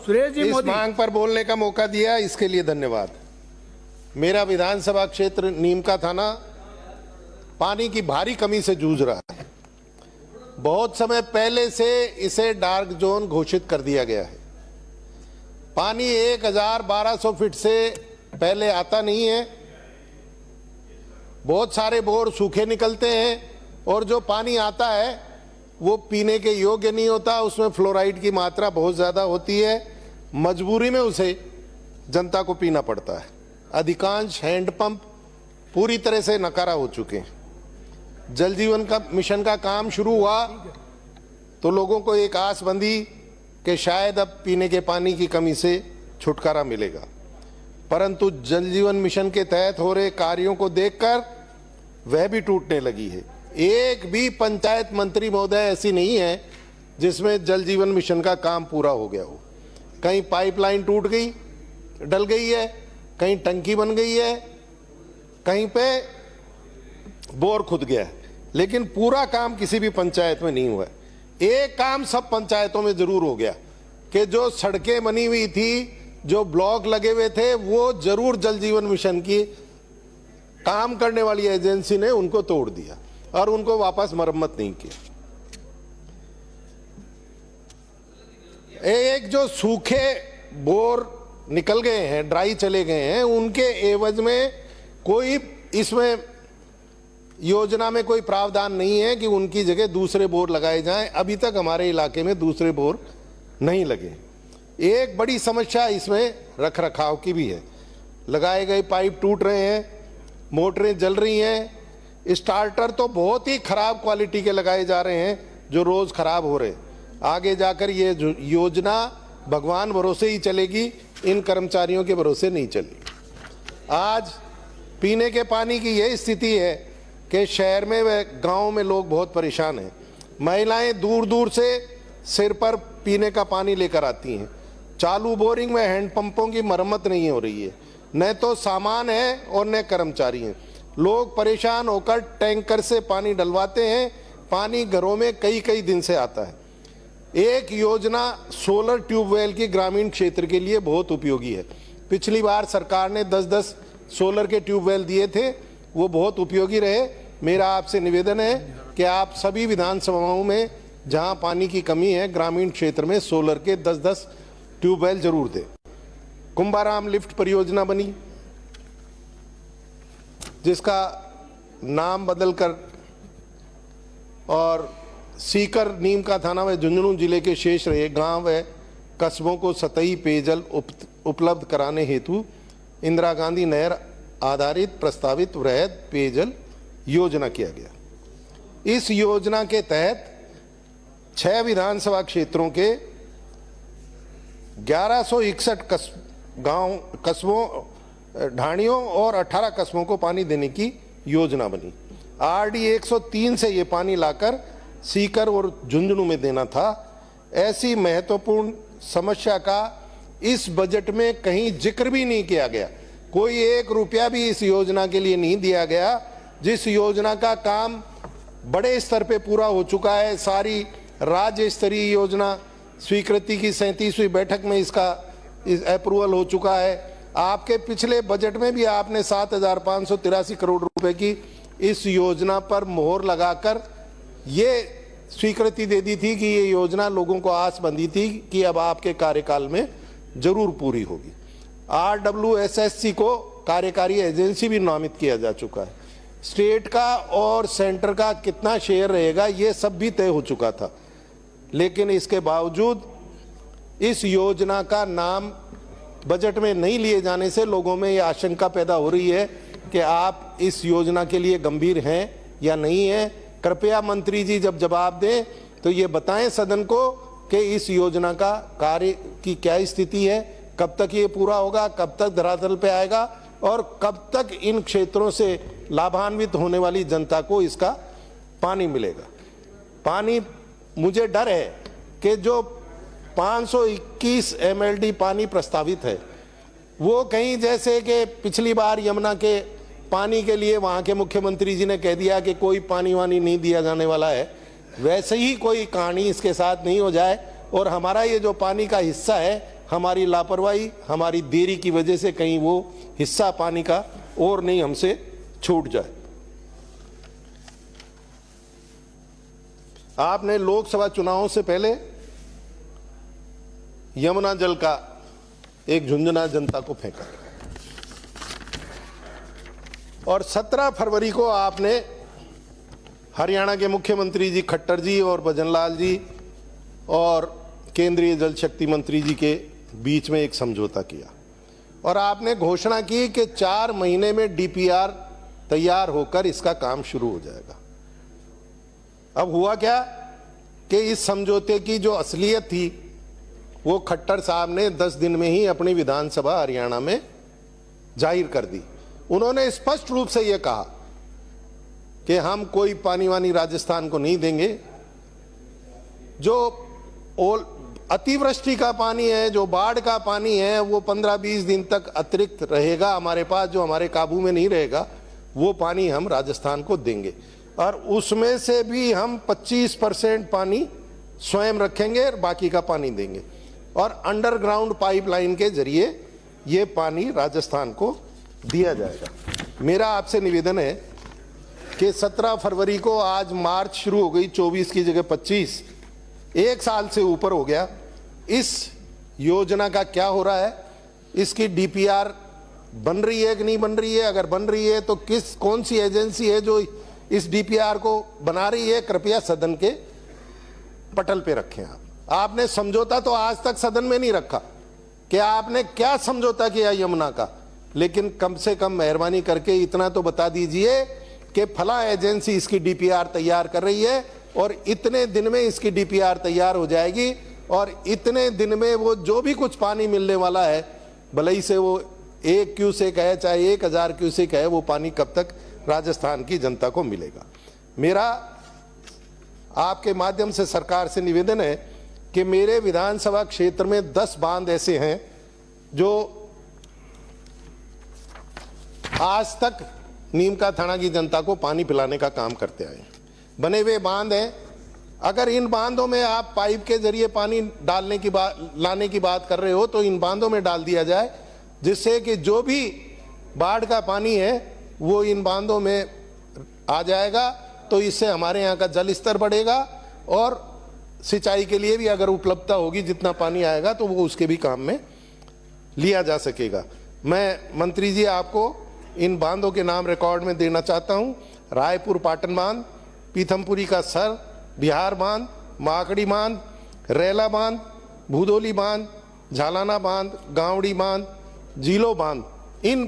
सुरेश जी, इस मांग पर बोलने का मौका दिया, इसके लिए धन्यवाद। मेरा विधानसभा क्षेत्र नीम का थाना पानी की भारी कमी से जूझ रहा है। बहुत समय पहले से इसे डार्क जोन घोषित कर दिया गया है। पानी 1200 फीट से पहले आता नहीं है। बहुत सारे बोर सूखे निकलते हैं और जो पानी आता है वो पीने के योग्य नहीं होता, उसमें फ्लोराइड की मात्रा बहुत ज़्यादा होती है। मजबूरी में उसे जनता को पीना पड़ता है। अधिकांश हैंडपंप पूरी तरह से नकारा हो चुके हैं। जल जीवन का मिशन का काम शुरू हुआ तो लोगों को एक आस बंधी कि शायद अब पीने के पानी की कमी से छुटकारा मिलेगा, परंतु जल जीवन मिशन के तहत हो रहे कार्यों को देखकर वह भी टूटने लगी है। एक भी पंचायत मंत्री महोदय ऐसी नहीं है जिसमें जल जीवन मिशन का काम पूरा हो गया हो। कहीं पाइपलाइन टूट गई, डल गई है, कहीं टंकी बन गई है, कहीं पे बोर खुद गया है, लेकिन पूरा काम किसी भी पंचायत में नहीं हुआ है। एक काम सब पंचायतों में जरूर हो गया कि जो सड़कें बनी हुई थी, जो ब्लॉक लगे हुए थे, वो जरूर जल जीवन मिशन की काम करने वाली एजेंसी ने उनको तोड़ दिया और उनको वापस मरम्मत नहीं किया। एक जो सूखे बोर निकल गए हैं, ड्राई चले गए हैं, उनके एवज में कोई इसमें योजना में कोई प्रावधान नहीं है कि उनकी जगह दूसरे बोर लगाए जाएं। अभी तक हमारे इलाके में दूसरे बोर नहीं लगे। एक बड़ी समस्या इसमें रखरखाव की भी है। लगाए गए पाइप टूट रहे हैं, मोटरें जल रही हैं, स्टार्टर तो बहुत ही खराब क्वालिटी के लगाए जा रहे हैं जो रोज खराब हो रहे हैं। आगे जाकर ये योजना भगवान भरोसे ही चलेगी, इन कर्मचारियों के भरोसे नहीं चलेगी। आज पीने के पानी की यही स्थिति है कि शहर में व गांव में लोग बहुत परेशान हैं। महिलाएं दूर दूर से सिर पर पीने का पानी लेकर आती हैं। चालू बोरिंग में हैंडपंपों की मरम्मत नहीं हो रही है, न तो सामान है और न कर्मचारी हैं। लोग परेशान होकर टैंकर से पानी डलवाते हैं। पानी घरों में कई कई दिन से आता है। एक योजना सोलर ट्यूबवेल की ग्रामीण क्षेत्र के लिए बहुत उपयोगी है। पिछली बार सरकार ने 10-10 सोलर के ट्यूबवेल दिए थे, वो बहुत उपयोगी रहे। मेरा आपसे निवेदन है कि आप सभी विधानसभाओं में जहां पानी की कमी है, ग्रामीण क्षेत्र में सोलर के 10-10 ट्यूबवेल जरूर दें। कुंभाराम लिफ्ट परियोजना बनी, जिसका नाम बदलकर और सीकर नीम का थाना व झुंझुनू जिले के शेष रहे गांव व कस्बों को सतही पेयजल उपलब्ध कराने हेतु इंदिरा गांधी नहर आधारित प्रस्तावित वृहद पेयजल योजना किया गया। इस योजना के तहत 6 विधानसभा क्षेत्रों के 1161 गांव कस्बों ढाणियों और 18 कस्बों को पानी देने की योजना बनी। RD 103 से ये पानी लाकर सीकर और झुंझुनू में देना था। ऐसी महत्वपूर्ण समस्या का इस बजट में कहीं जिक्र भी नहीं किया गया। कोई 1 रुपया भी इस योजना के लिए नहीं दिया गया, जिस योजना का काम बड़े स्तर पे पूरा हो चुका है। सारी राज्य स्तरीय योजना स्वीकृति की 37वीं बैठक में इसका अप्रूवल हो चुका है। आपके पिछले बजट में भी आपने 7,583 करोड़ रुपए की इस योजना पर मोहर लगाकर ये स्वीकृति दे दी थी कि ये योजना लोगों को आस बंधी थी कि अब आपके कार्यकाल में जरूर पूरी होगी। RWSSC को कार्यकारी एजेंसी भी नामित किया जा चुका है। स्टेट का और सेंटर का कितना शेयर रहेगा ये सब भी तय हो चुका था, लेकिन इसके बावजूद इस योजना का नाम बजट में नहीं लिए जाने से लोगों में ये आशंका पैदा हो रही है कि आप इस योजना के लिए गंभीर हैं या नहीं हैं। कृपया मंत्री जी जब जवाब दें तो ये बताएं सदन को कि इस योजना का कार्य की क्या स्थिति है, कब तक ये पूरा होगा, कब तक धरातल पे आएगा और कब तक इन क्षेत्रों से लाभान्वित होने वाली जनता को इसका पानी मिलेगा। पानी, मुझे डर है कि जो 521 MLD पानी प्रस्तावित है वो कहीं जैसे कि पिछली बार यमुना के पानी के लिए वहाँ के मुख्यमंत्री जी ने कह दिया कि कोई पानी वानी नहीं दिया जाने वाला है, वैसे ही कोई कहानी इसके साथ नहीं हो जाए और हमारा ये जो पानी का हिस्सा है हमारी लापरवाही, हमारी देरी की वजह से कहीं वो हिस्सा पानी का और नहीं हमसे छूट जाए। आपने लोकसभा चुनावों से पहले यमुना जल का एक झुंझुना जनता को फेंका और 17 फरवरी को आपने हरियाणा के मुख्यमंत्री जी खट्टर जी और भजनलाल जी और केंद्रीय जल शक्ति मंत्री जी के बीच में एक समझौता किया और आपने घोषणा की कि 4 महीने में डीपीआर तैयार होकर इसका काम शुरू हो जाएगा। अब हुआ क्या कि इस समझौते की जो असलियत थी वो खट्टर साहब ने 10 दिन में ही अपनी विधानसभा हरियाणा में जाहिर कर दी। उन्होंने स्पष्ट रूप से यह कहा कि हम कोई पानी वानी राजस्थान को नहीं देंगे। जो अतिवृष्टि का पानी है, जो बाढ़ का पानी है, वो 15-20 दिन तक अतिरिक्त रहेगा हमारे पास, जो हमारे काबू में नहीं रहेगा वो पानी हम राजस्थान को देंगे और उसमें से भी हम 25% पानी स्वयं रखेंगे और बाकी का पानी देंगे और अंडरग्राउंड पाइपलाइन के जरिए ये पानी राजस्थान को दिया जाएगा। मेरा आपसे निवेदन है कि 17 फरवरी को, आज मार्च शुरू हो गई, 24 की जगह 25, 1 साल से ऊपर हो गया। इस योजना का क्या हो रहा है? इसकी डीपीआर बन रही है कि नहीं बन रही है? अगर बन रही है तो कौन सी एजेंसी है जो इस डीपीआर को बना रही है? कृपया सदन के पटल पे रखें। आपने समझौता तो आज तक सदन में नहीं रखा कि आपने क्या समझौता किया यमुना का, लेकिन कम से कम मेहरबानी करके इतना तो बता दीजिए कि फला एजेंसी इसकी डीपीआर तैयार कर रही है और इतने दिन में इसकी डीपीआर तैयार हो जाएगी और इतने दिन में वो जो भी कुछ पानी मिलने वाला है, भले ही से वो 1 क्यूसेक है चाहे 1000 क्यूसेक है, वो पानी कब तक राजस्थान की जनता को मिलेगा। मेरा आपके माध्यम से सरकार से निवेदन है कि मेरे विधानसभा क्षेत्र में 10 बांध ऐसे हैं जो आज तक नीमका थाना की जनता को पानी पिलाने का काम करते आए। बने हुए बांध हैं। अगर इन बांधों में आप पाइप के जरिए पानी डालने की लाने की बात कर रहे हो तो इन बांधों में डाल दिया जाए, जिससे कि जो भी बाढ़ का पानी है वो इन बांधों में आ जाएगा। तो इससे हमारे यहाँ का जल स्तर बढ़ेगा और सिंचाई के लिए भी अगर उपलब्धता होगी, जितना पानी आएगा तो वो उसके भी काम में लिया जा सकेगा। मैं मंत्री जी आपको इन बांधों के नाम रिकॉर्ड में देना चाहता हूं। रायपुर पाटन बांध, पीथमपुरी का सर, बिहार बांध, माकड़ी बांध, रेला बांध, भूदोली बांध, झालाना बांध, गांवड़ी बांध, जीलो बांध। इन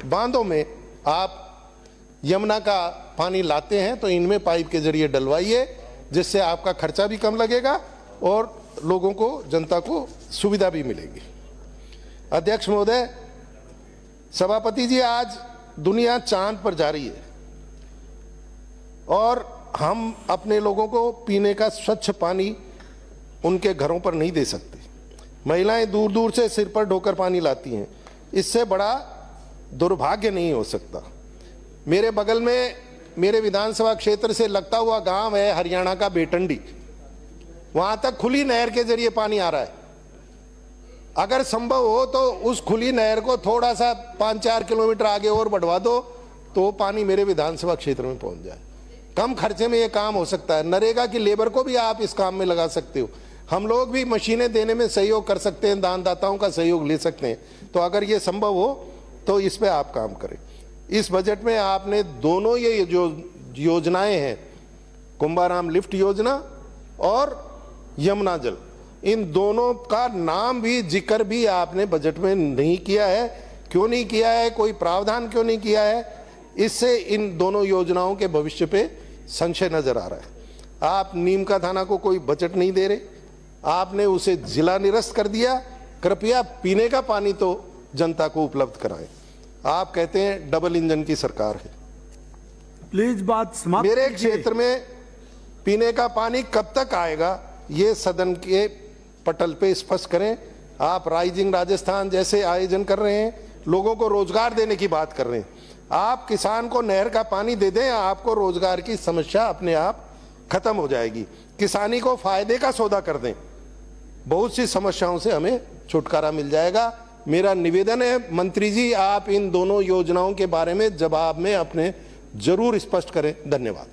बांधों में आप यमुना का पानी लाते हैं तो इनमें पाइप के जरिए डलवाइए, जिससे आपका खर्चा भी कम लगेगा और लोगों को, जनता को सुविधा भी मिलेगी। अध्यक्ष महोदय, सभापति जी, आज दुनिया चांद पर जा रही है और हम अपने लोगों को पीने का स्वच्छ पानी उनके घरों पर नहीं दे सकते। महिलाएं दूर दूर से सिर पर ढोकर पानी लाती हैं। इससे बड़ा दुर्भाग्य नहीं हो सकता। मेरे बगल में मेरे विधानसभा क्षेत्र से लगता हुआ गांव है हरियाणा का बेटंडी। वहां तक खुली नहर के जरिए पानी आ रहा है। अगर संभव हो तो उस खुली नहर को थोड़ा सा 5-4 किलोमीटर आगे और बढ़वा दो तो पानी मेरे विधानसभा क्षेत्र में पहुंच जाए। कम खर्चे में ये काम हो सकता है। नरेगा की लेबर को भी आप इस काम में लगा सकते हो। हम लोग भी मशीनें देने में सहयोग कर सकते हैं, दानदाताओं का सहयोग ले सकते हैं। तो अगर ये संभव हो तो इस पे आप काम करें। इस बजट में आपने दोनों ये जो योजनाएं हैं, कुंभाराम लिफ्ट योजना और यमुना जल, इन दोनों का नाम भी, जिक्र भी आपने बजट में नहीं किया है। क्यों नहीं किया है? कोई प्रावधान क्यों नहीं किया है? इससे इन दोनों योजनाओं के भविष्य पे संशय नजर आ रहा है। आप नीमका थाना को कोई बजट नहीं दे रहे, आपने उसे जिला निरस्त कर दिया। कृपया पीने का पानी तो जनता को उपलब्ध कराएं। आप कहते हैं डबल इंजन की सरकार है। प्लीज बात समाप्त। मेरे क्षेत्र में पीने का पानी कब तक आएगा, ये सदन के पटल पे स्पष्ट करें। आप राइजिंग राजस्थान जैसे आयोजन कर रहे हैं, लोगों को रोजगार देने की बात कर रहे हैं। आप किसान को नहर का पानी दे दें, आपको रोजगार की समस्या अपने आप खत्म हो जाएगी। किसानी को फायदे का सौदा कर दें। बहुत सी समस्याओं से हमें छुटकारा मिल जाएगा। मेरा निवेदन है मंत्री जी, आप इन दोनों योजनाओं के बारे में जवाब में अपने जरूर स्पष्ट करें। धन्यवाद।